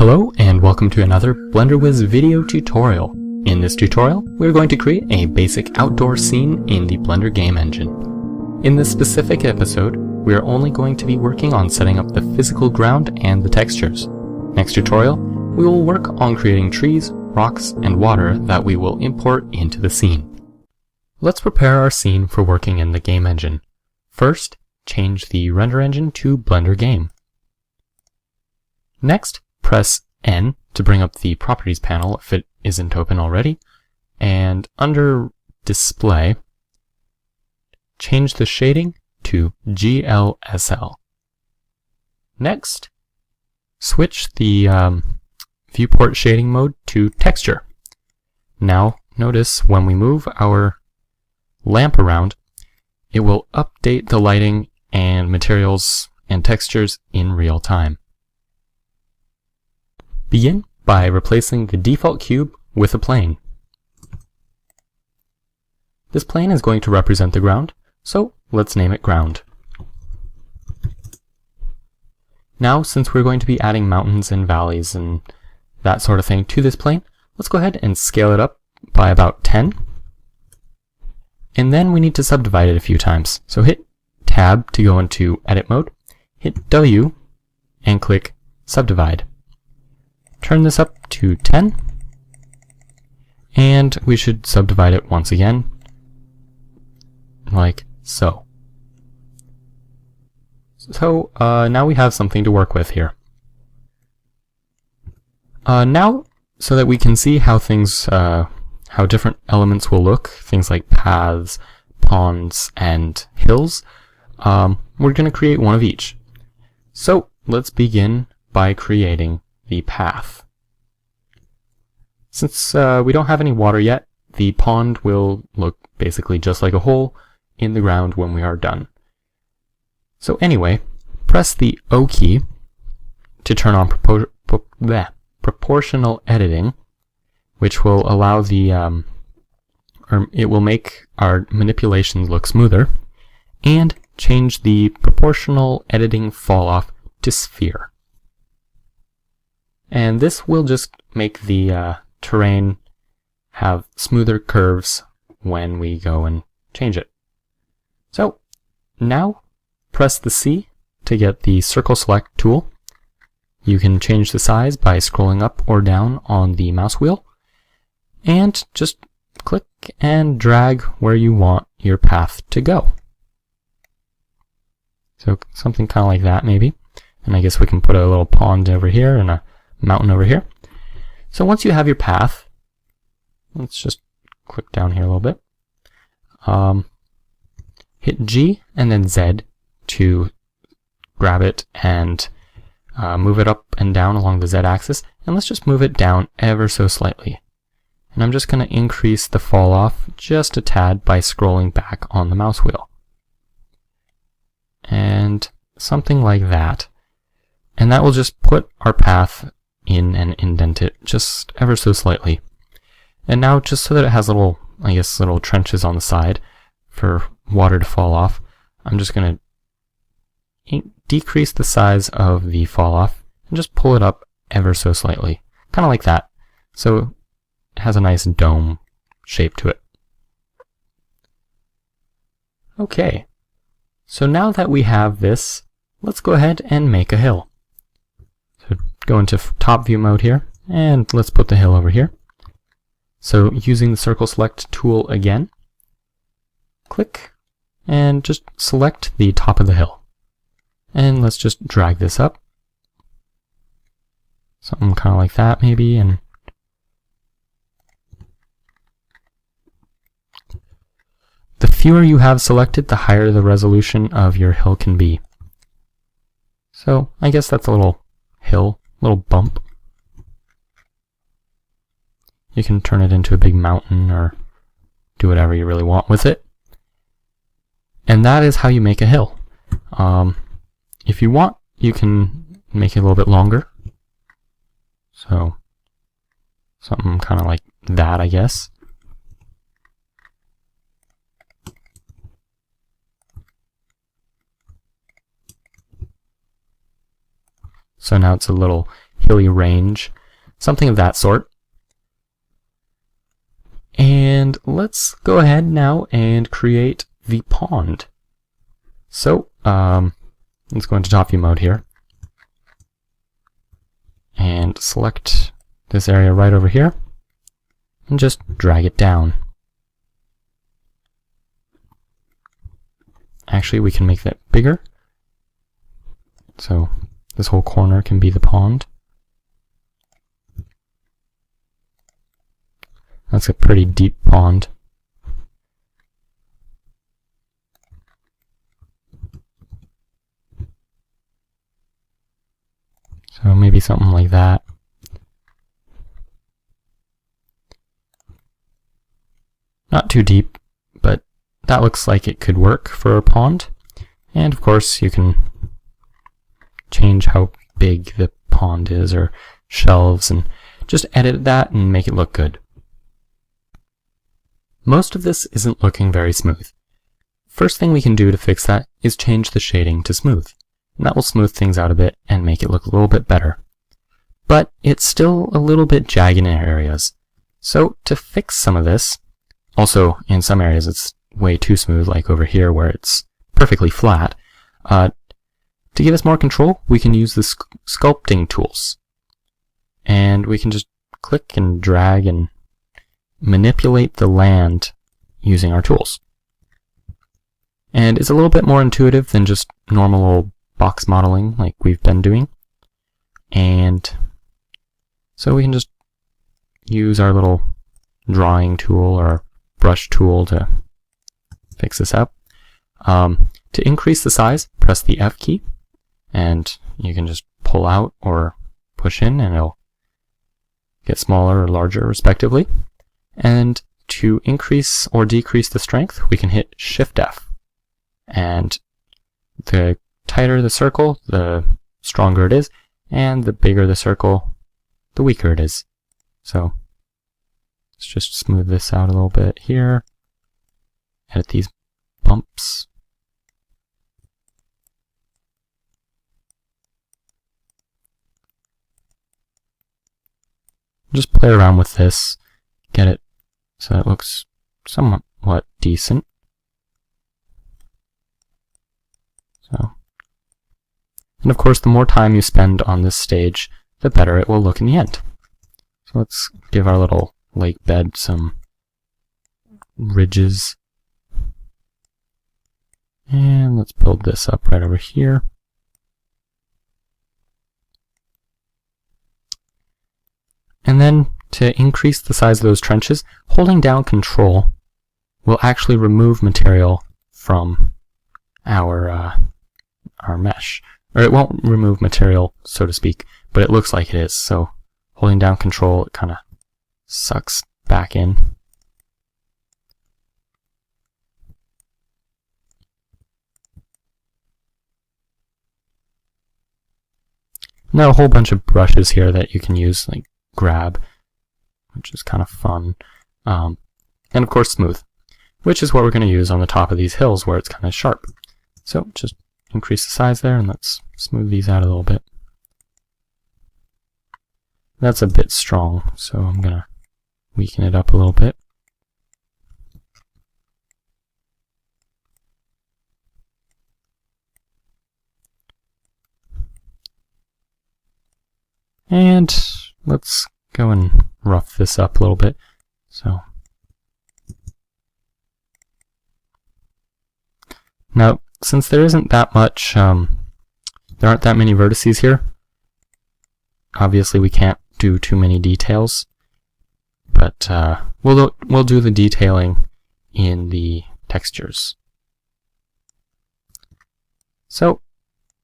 Hello and welcome to another BlenderWiz video tutorial. In this tutorial, we're going to create a basic outdoor scene in the Blender game engine. In this specific episode, we are only going to be working on setting up the physical ground and the textures. Next tutorial, we will work on creating trees, rocks, and water that we will import into the scene. Let's prepare our scene for working in the game engine. First, change the render engine to Blender Game. Next, press N to bring up the Properties panel if it isn't open already, and under Display, change the shading to GLSL. Next, switch the viewport shading mode to Texture. Now, notice when we move our lamp around, it will update the lighting and materials and textures in real time. Begin by replacing the default cube with a plane. This plane is going to represent the ground, so let's name it Ground. Now, since we're going to be adding mountains and valleys and that sort of thing to this plane, let's go ahead and scale it up by about 10. And then we need to subdivide it a few times. So hit Tab to go into Edit mode, hit W, and click Subdivide. Turn this up to 10, and we should subdivide it once again, like so. So now we have something to work with here. Now, so that we can see how things, how different elements will look, things like paths, ponds, and hills, we're going to create one of each. So let's begin by creating the path. Since we don't have any water yet, the pond will look basically just like a hole in the ground when we are done. So anyway, press the O key to turn on proportional editing, which will allow the, or it will make our manipulations look smoother, and change the proportional editing fall off to sphere. And this will just make the terrain have smoother curves when we go and change it. So now press the C to get the circle select tool. You can change the size by scrolling up or down on the mouse wheel, and just click and drag where you want your path to go. So something kind of like that maybe. And I guess we can put a little pond over here and a mountain over here. So once you have your path, let's just click down here a little bit. Hit G and then Z to grab it and move it up and down along the Z axis. And let's just move it down ever so slightly. And I'm just going to increase the fall off just a tad by scrolling back on the mouse wheel. And something like that. And that will just put our path in and indent it just ever so slightly. And now, just so that it has little, I guess, little trenches on the side for water to fall off, I'm just going to decrease the size of the fall off and just pull it up ever so slightly. Kind of like that. So it has a nice dome shape to it. Okay. So now that we have this, let's go ahead and make a hill. So go into top view mode here, and let's put the hill over here. So using the circle select tool again, click, and just select the top of the hill. And let's just drag this up. Something kind of like that maybe, and the fewer you have selected, the higher the resolution of your hill can be. So I guess that's a little hill, little bump. You can turn it into a big mountain or do whatever you really want with it. And that is how you make a hill. If you want, you can make it a little bit longer. So something kind of like that, I guess. So now it's a little hilly range, something of that sort. And let's go ahead now and create the pond. So let's go into top view mode here and select this area right over here and just drag it down. Actually, we can make that bigger, so this whole corner can be the pond. That's a pretty deep pond. So maybe something like that. Not too deep, but that looks like it could work for a pond. And of course you can change how big the pond is, or shelves, and just edit that and make it look good. Most of this isn't looking very smooth. First thing we can do to fix that is change the shading to smooth. And that will smooth things out a bit and make it look a little bit better. But it's still a little bit jagged in areas. So to fix some of this, also in some areas it's way too smooth, like over here where it's perfectly flat, to give us more control, we can use the sculpting tools. And we can just click and drag and manipulate the land using our tools. And it's a little bit more intuitive than just normal old box modeling like we've been doing. And so we can just use our little drawing tool or brush tool to fix this up. To increase the size, press the F key, and you can just pull out or push in and it'll get smaller or larger respectively. And to increase or decrease the strength, we can hit Shift F. And the tighter the circle, the stronger it is, and the bigger the circle, the weaker it is. So let's just smooth this out a little bit here. Edit these bumps. Just play around with this, get it so it looks somewhat decent. So, and of course, the more time you spend on this stage, the better it will look in the end. So let's give our little lake bed some ridges. And let's build this up right over here. And then to increase the size of those trenches, holding down Control will actually remove material from our mesh. Or it won't remove material, so to speak, but it looks like it is. So holding down Control, it kind of sucks back in. Now a whole bunch of brushes here that you can use, like grab, which is kind of fun. And of course smooth, which is what we're going to use on the top of these hills where it's kind of sharp. So just increase the size there and let's smooth these out a little bit. That's a bit strong, so I'm going to weaken it up a little bit. And let's go and rough this up a little bit. So now, since there isn't that much, there aren't that many vertices here, obviously we can't do too many details, but we'll do the detailing in the textures. So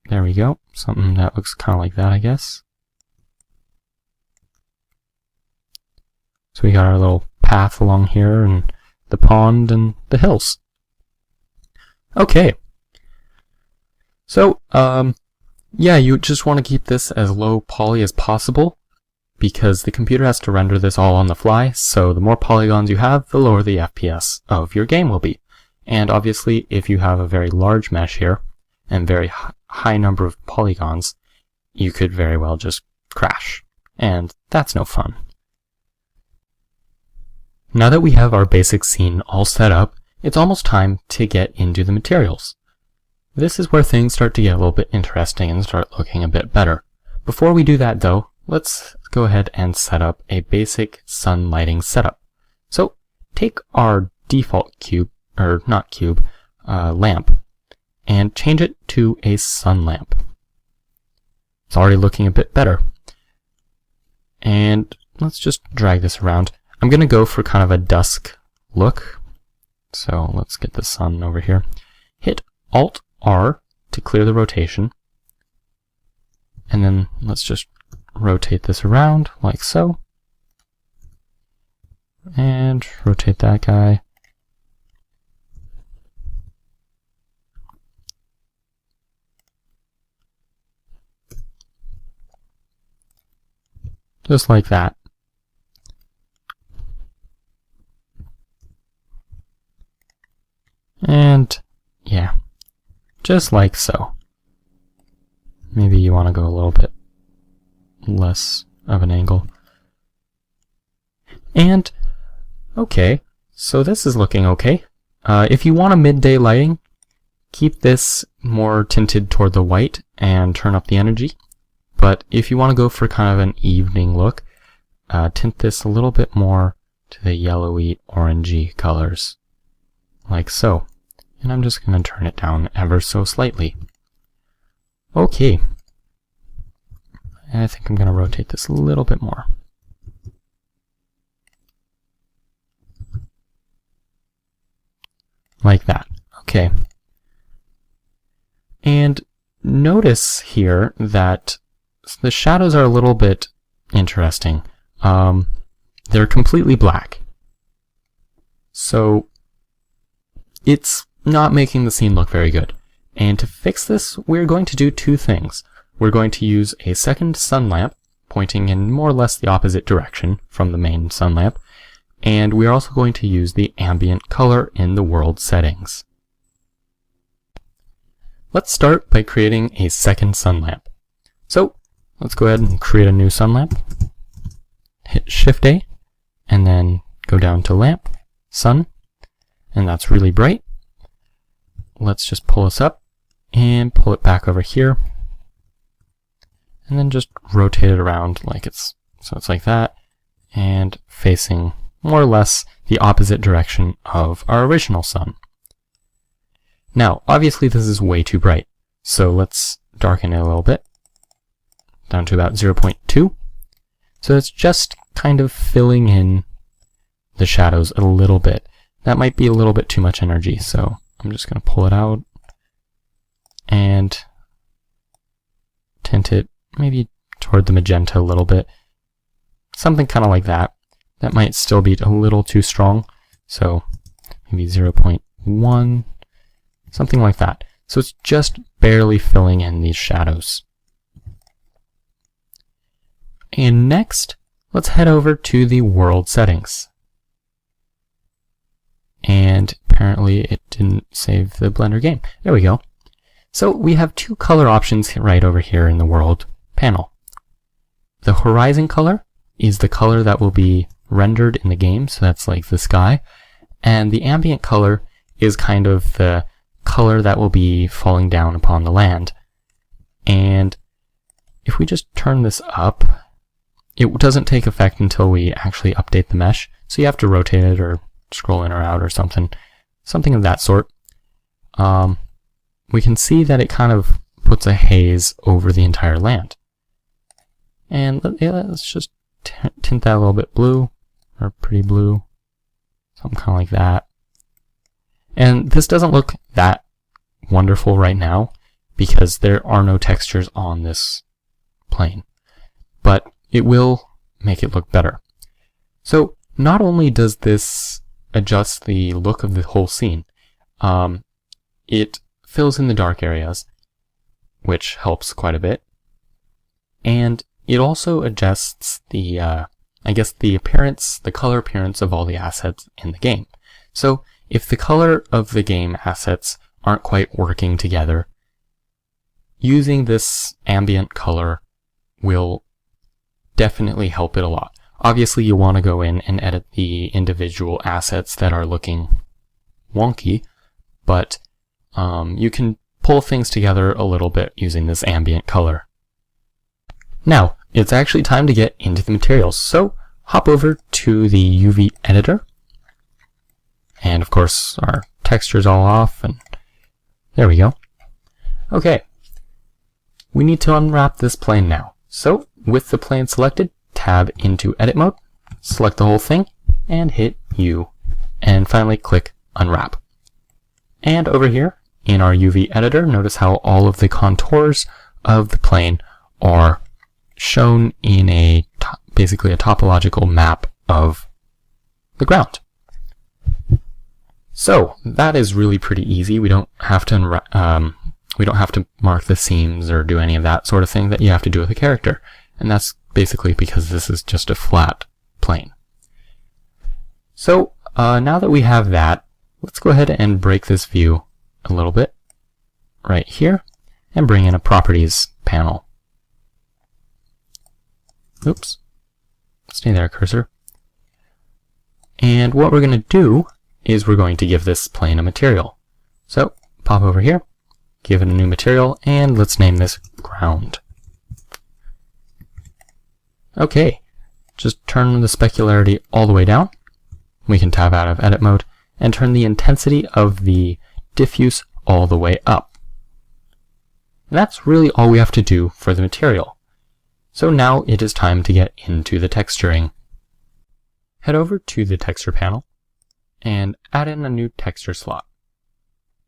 there we go, something that looks kind of like that, I guess. So we got our little path along here, and the pond, and the hills. Okay. So, yeah, you just want to keep this as low poly as possible, because the computer has to render this all on the fly, so the more polygons you have, the lower the FPS of your game will be. And obviously, if you have a very large mesh here, and very high number of polygons, you could very well just crash, and that's no fun. Now that we have our basic scene all set up, it's almost time to get into the materials. This is where things start to get a little bit interesting and start looking a bit better. Before we do that though, let's go ahead and set up a basic sun lighting setup. So take our default lamp and change it to a sun lamp. It's already looking a bit better. And let's just drag this around. I'm going to go for kind of a dusk look. So let's get the sun over here. Hit Alt-R to clear the rotation. And then let's just rotate this around like so. And rotate that guy. Just like that. And yeah, just like so. Maybe you want to go a little bit less of an angle. And okay, so this is looking okay. If you want a midday lighting, keep this more tinted toward the white and turn up the energy. But if you want to go for kind of an evening look, tint this a little bit more to the yellowy, orangey colors, like so. And I'm just going to turn it down ever so slightly. Okay. I think I'm going to rotate this a little bit more. Like that. Okay. And notice here that the shadows are a little bit interesting. They're completely black. So it's not making the scene look very good. And to fix this, we're going to do two things. We're going to use a second sun lamp, pointing in more or less the opposite direction from the main sun lamp, and we're also going to use the ambient color in the world settings. Let's start by creating a second sun lamp. So let's go ahead and create a new sun lamp. Hit Shift-A, and then go down to Lamp, Sun, and that's really bright. Let's just pull this up and pull it back over here, and then just rotate it around like it's like that, and facing more or less the opposite direction of our original sun. Now, obviously this is way too bright, so let's darken it a little bit, down to about 0.2. So it's just kind of filling in the shadows a little bit. That might be a little bit too much energy, so I'm just going to pull it out and tint it maybe toward the magenta a little bit. Something kind of like that. That might still be a little too strong, so maybe 0.1, something like that. So it's just barely filling in these shadows. And next, let's head over to the world settings. And apparently it didn't save the Blender game. There we go. So we have two color options right over here in the world panel. The horizon color is the color that will be rendered in the game, so that's like the sky. And the ambient color is kind of the color that will be falling down upon the land. And if we just turn this up, it doesn't take effect until we actually update the mesh. So you have to rotate it or scroll in or out or something of that sort. We can see that it kind of puts a haze over the entire land. And let's just tint that a little bit blue, or pretty blue, something kind of like that. And this doesn't look that wonderful right now because there are no textures on this plane, but it will make it look better. So not only does this adjust the look of the whole scene, it fills in the dark areas, which helps quite a bit, and it also adjusts the the color appearance of all the assets in the game. So if the color of the game assets aren't quite working together, using this ambient color will definitely help it a lot. Obviously, you want to go in and edit the individual assets that are looking wonky, but you can pull things together a little bit using this ambient color. Now, it's actually time to get into the materials. So hop over to the UV editor. And of course, our texture's all off, and there we go. Okay, we need to unwrap this plane now. So with the plane selected, tab into edit mode, select the whole thing, and hit U. And finally click unwrap. And over here in our UV editor, notice how all of the contours of the plane are shown in basically a topological map of the ground. So that is really pretty easy. We don't have to mark the seams or do any of that sort of thing that you have to do with a character. And that's basically because this is just a flat plane. So now that we have that, let's go ahead and break this view a little bit right here and bring in a properties panel. Oops. Stay there, cursor. And what we're going to do is we're going to give this plane a material. So pop over here, give it a new material, and let's name this ground. Okay, just turn the specularity all the way down. We can tab out of edit mode and turn the intensity of the diffuse all the way up. And that's really all we have to do for the material. So now it is time to get into the texturing. Head over to the texture panel and add in a new texture slot.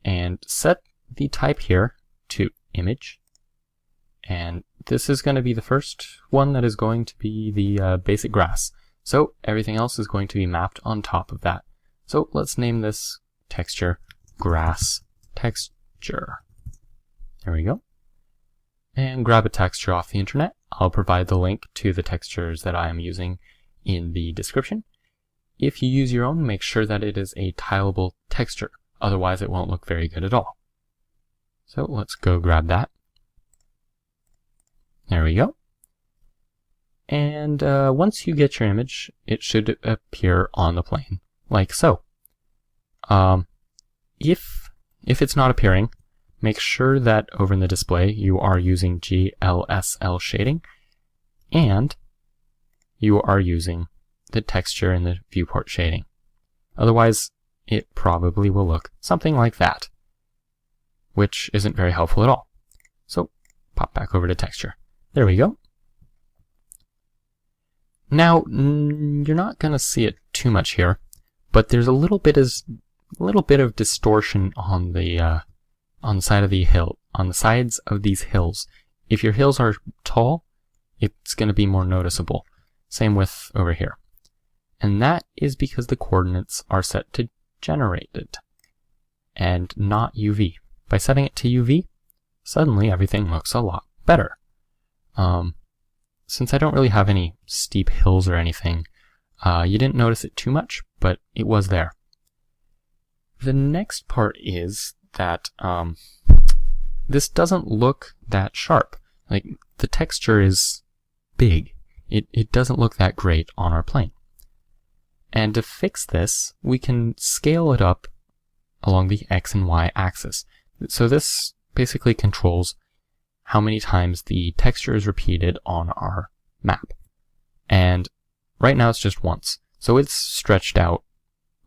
And set the type here to image. And this is going to be the first one that is going to be the basic grass. So everything else is going to be mapped on top of that. So let's name this texture grass texture. There we go. And grab a texture off the internet. I'll provide the link to the textures that I am using in the description. If you use your own, make sure that it is a tileable texture. Otherwise, it won't look very good at all. So let's go grab that. There we go. And once you get your image, it should appear on the plane, like so. If it's not appearing, make sure that over in the display you are using GLSL shading and you are using the texture in the viewport shading. Otherwise, it probably will look something like that, which isn't very helpful at all. So pop back over to texture. There we go. Now, you're not going to see it too much here, but there's a little bit of distortion on the side of the hill, on the sides of these hills. If your hills are tall, it's going to be more noticeable. Same with over here. And that is because the coordinates are set to generated and not UV. By setting it to UV, suddenly everything looks a lot better. Since I don't really have any steep hills or anything, you didn't notice it too much, but it was there. The next part is that this doesn't look that sharp. Like, the texture is big. It doesn't look that great on our plane. And to fix this, we can scale it up along the X and Y axis. So this basically controls how many times the texture is repeated on our map. And right now it's just once. So it's stretched out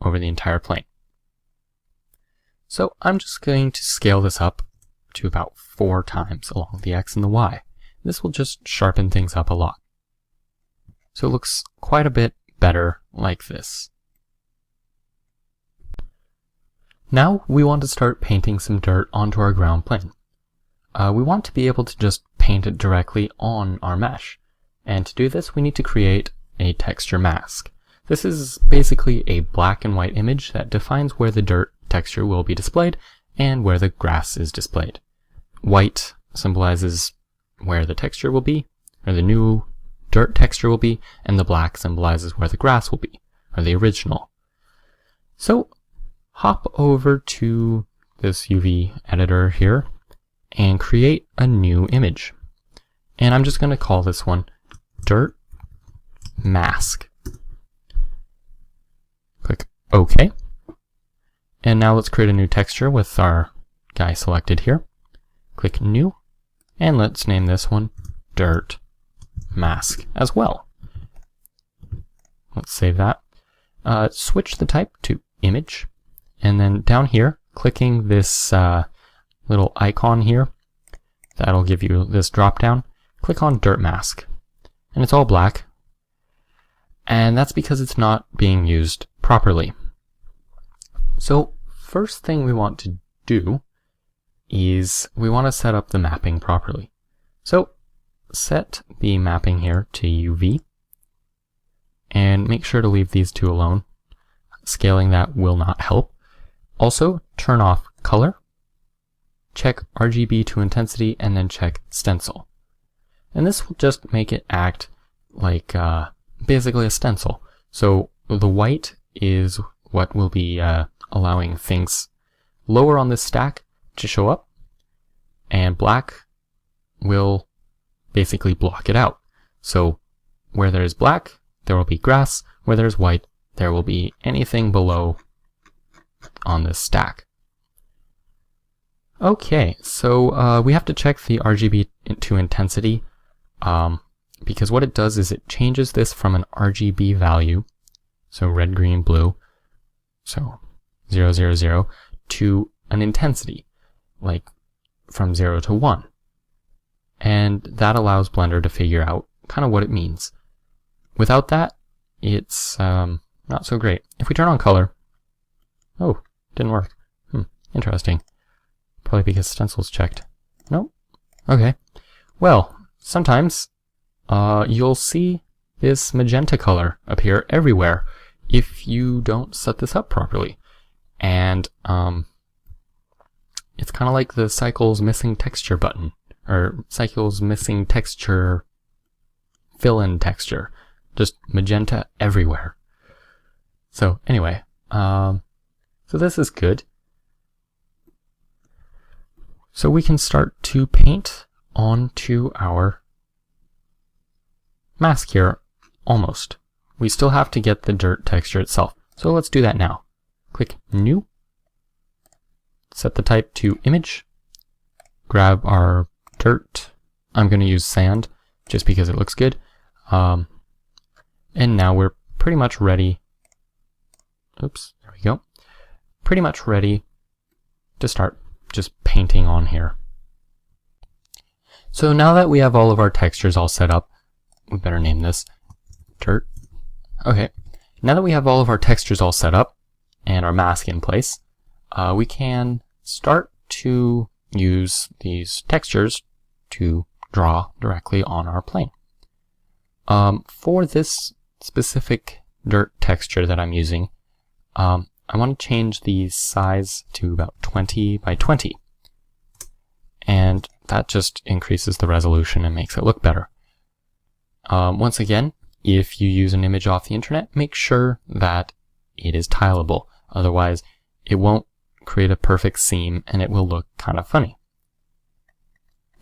over the entire plane. So I'm just going to scale this up to about 4 times along the X and the Y. This will just sharpen things up a lot. So it looks quite a bit better like this. Now we want to start painting some dirt onto our ground plane. We want to be able to just paint it directly on our mesh. And to do this, we need to create a texture mask. This is basically a black and white image that defines where the dirt texture will be displayed and where the grass is displayed. White symbolizes where the texture will be, or the new dirt texture will be, and the black symbolizes where the grass will be, or the original. So hop over to this UV editor here and create a new image. And I'm just going to call this one Dirt mask. Click OK. And now let's create a new texture with our guy selected here. Click New, and let's name this one Dirt Mask as well. Let's save that. Switch the type to Image, and then down here, clicking this little icon here, that'll give you this drop down. Click on Dirt Mask, and it's all black, and that's because it's not being used properly. So first thing we want to do is we want to set up the mapping properly. So set the mapping here to UV, and make sure to leave these two alone. Scaling that will not help. Also, turn off color, check RGB to intensity, and then check stencil. And this will just make it act like basically a stencil. So the white is what will be allowing things lower on this stack to show up, and black will basically block it out. So where there's black, there will be grass. Where there's white, there will be anything below on this stack. Okay, so we have to check the RGB to intensity, because what it does is it changes this from an RGB value, so red, green, blue, so 0, 0, 0, to an intensity, like from 0 to 1. And that allows Blender to figure out kind of what it means. Without that, it's not so great. If we turn on color, oh, didn't work. Interesting. Probably because stencil's checked. Nope. Okay. Well, sometimes you'll see this magenta color appear everywhere if you don't set this up properly. And it's kind of like the Cycles Missing Texture button, or Cycles Missing Texture fill-in texture. Just magenta everywhere. So anyway, so this is good. So we can start to paint onto our mask here, almost. We still have to get the dirt texture itself. So let's do that now. Click New, set the type to Image, grab our dirt. I'm going to use sand just because it looks good. And now we're pretty much ready. Oops, there we go. Pretty much ready to start just painting on here. So now that we have all of our textures all set up, we better name this dirt. Okay, now that we have all of our textures all set up and our mask in place, we can start to use these textures to draw directly on our plane. For this specific dirt texture that I'm using, I want to change the size to about 20 by 20. And that just increases the resolution and makes it look better. Once again, if you use an image off the internet, make sure that it is tileable. Otherwise, it won't create a perfect seam and it will look kind of funny.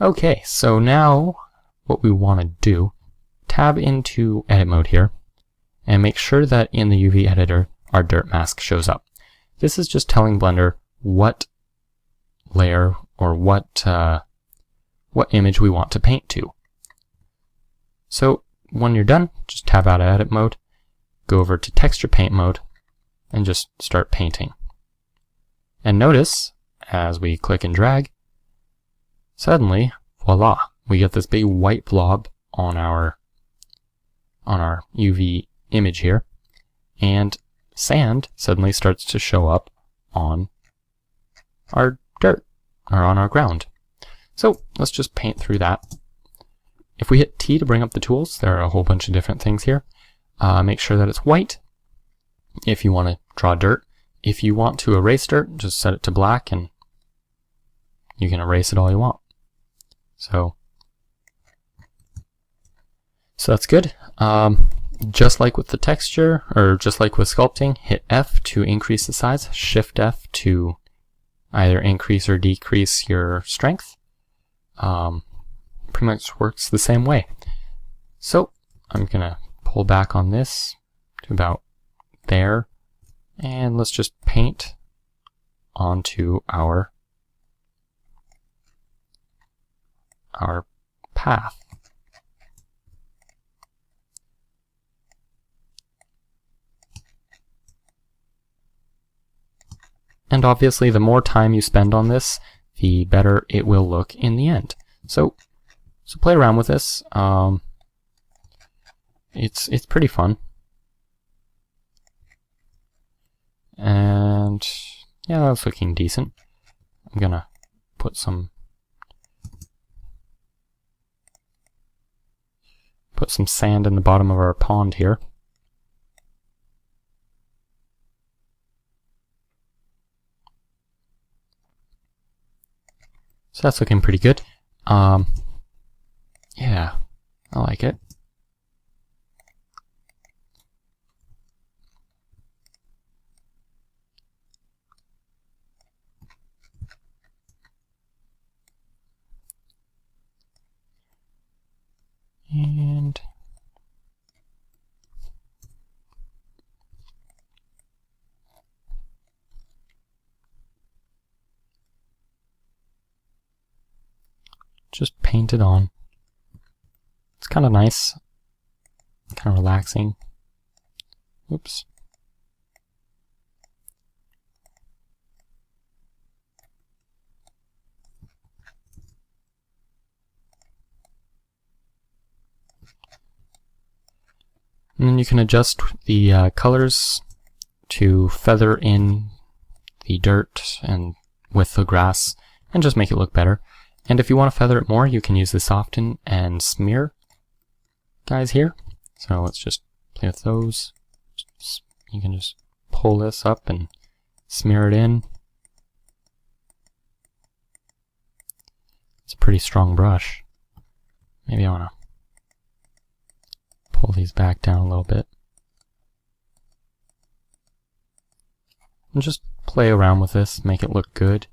Okay, so now what we want to do, tab into edit mode here and make sure that in the UV editor our dirt mask shows up. This is just telling Blender what layer or what image we want to paint to. So when you're done, just tab out of edit mode, go over to texture paint mode, and just start painting. And notice, as we click and drag, suddenly, voila, we get this big white blob on our UV image here, and sand suddenly starts to show up on our dirt, or on our ground. So let's just paint through that. If we hit T to bring up the tools, there are a whole bunch of different things here. Make sure that it's white if you want to draw dirt. If you want to erase dirt, just set it to black and you can erase it all you want. So that's good. Just like with the texture, or just like with sculpting, hit F to increase the size, Shift F to either increase or decrease your strength. Pretty much works the same way. So I'm gonna pull pull back on this to about there, and let's just paint onto our path. And obviously the more time you spend on this, the better it will look in the end. So play around with this. It's pretty fun. And yeah, that's looking decent. I'm gonna put some sand in the bottom of our pond here. So that's looking pretty good. Yeah, I like it. And just paint it on. It's kind of nice, kind of relaxing. Oops. And then you can adjust the colors to feather in the dirt and with the grass and just make it look better. And if you want to feather it more, you can use the soften and smear guys here. So let's just play with those. You can just pull this up and smear it in. It's a pretty strong brush. Maybe I want to pull these back down a little bit. And just play around with this, make it look good.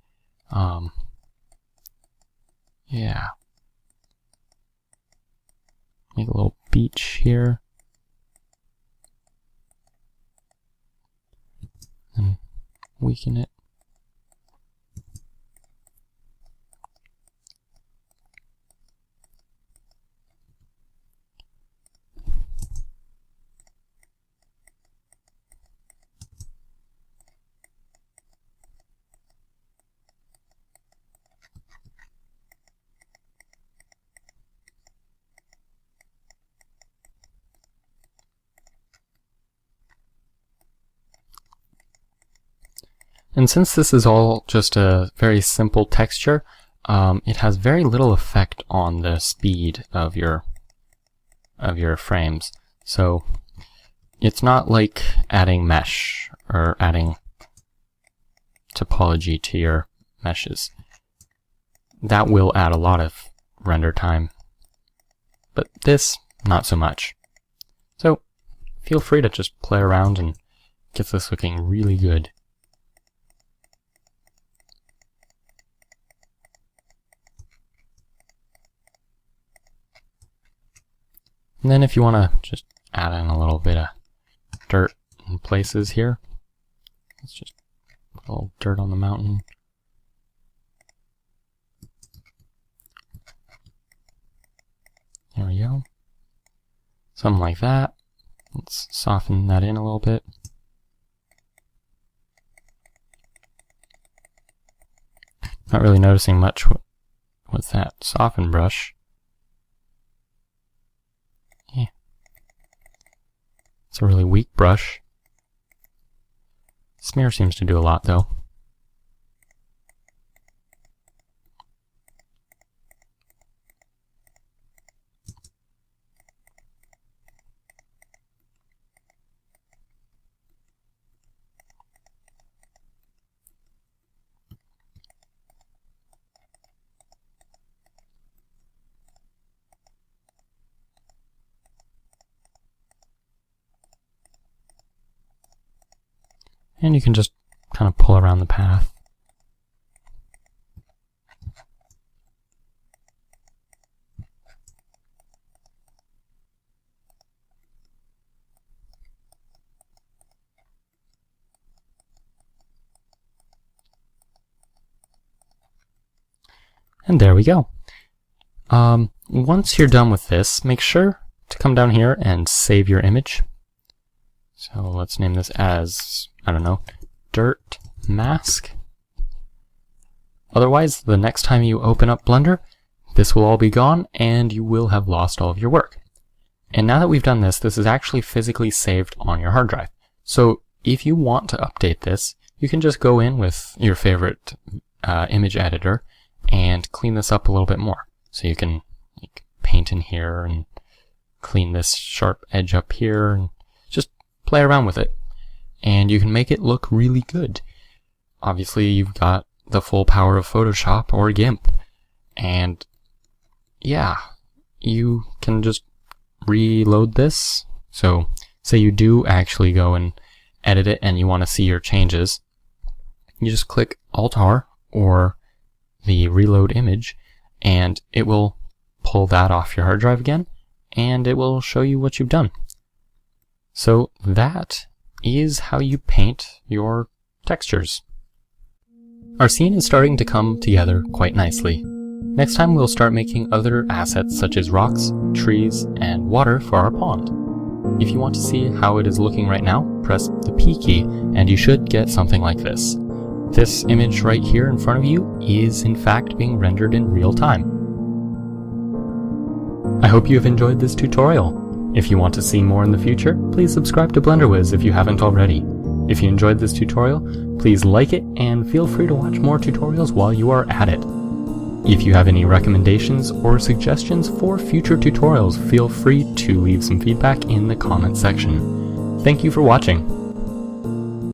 Yeah. Make a little beach here. And weaken it. And since this is all just a very simple texture, it has very little effect on the speed of your frames. So it's not like adding mesh or adding topology to your meshes. That will add a lot of render time, but this, not so much. So feel free to just play around and get this looking really good. And then if you want to just add in a little bit of dirt in places here, let's just put a little dirt on the mountain. There we go. Something like that. Let's soften that in a little bit. Not really noticing much with that soften brush. Yeah. It's a really weak brush. Smear seems to do a lot though. And you can just kind of pull around the path. And there we go. Once you're done with this, make sure to come down here and save your image. So let's name this as, I don't know, dirt mask. Otherwise, the next time you open up Blender, this will all be gone and you will have lost all of your work. And now that we've done this, this is actually physically saved on your hard drive. So if you want to update this, you can just go in with your favorite image editor and clean this up a little bit more. So you can paint in here and clean this sharp edge up here and just play around with it. And you can make it look really good. Obviously, you've got the full power of Photoshop or GIMP. And yeah, you can just reload this. So say you do actually go and edit it and you want to see your changes. You just click Alt-R or the reload image and it will pull that off your hard drive again and it will show you what you've done. So that is how you paint your textures. Our scene is starting to come together quite nicely. Next time we'll start making other assets such as rocks, trees, and water for our pond. If you want to see how it is looking right now, press the P key and you should get something like this. This image right here in front of you is in fact being rendered in real time. I hope you have enjoyed this tutorial. If you want to see more in the future, please subscribe to BlenderWiz if you haven't already. If you enjoyed this tutorial, please like it and feel free to watch more tutorials while you are at it. If you have any recommendations or suggestions for future tutorials, feel free to leave some feedback in the comment section. Thank you for watching.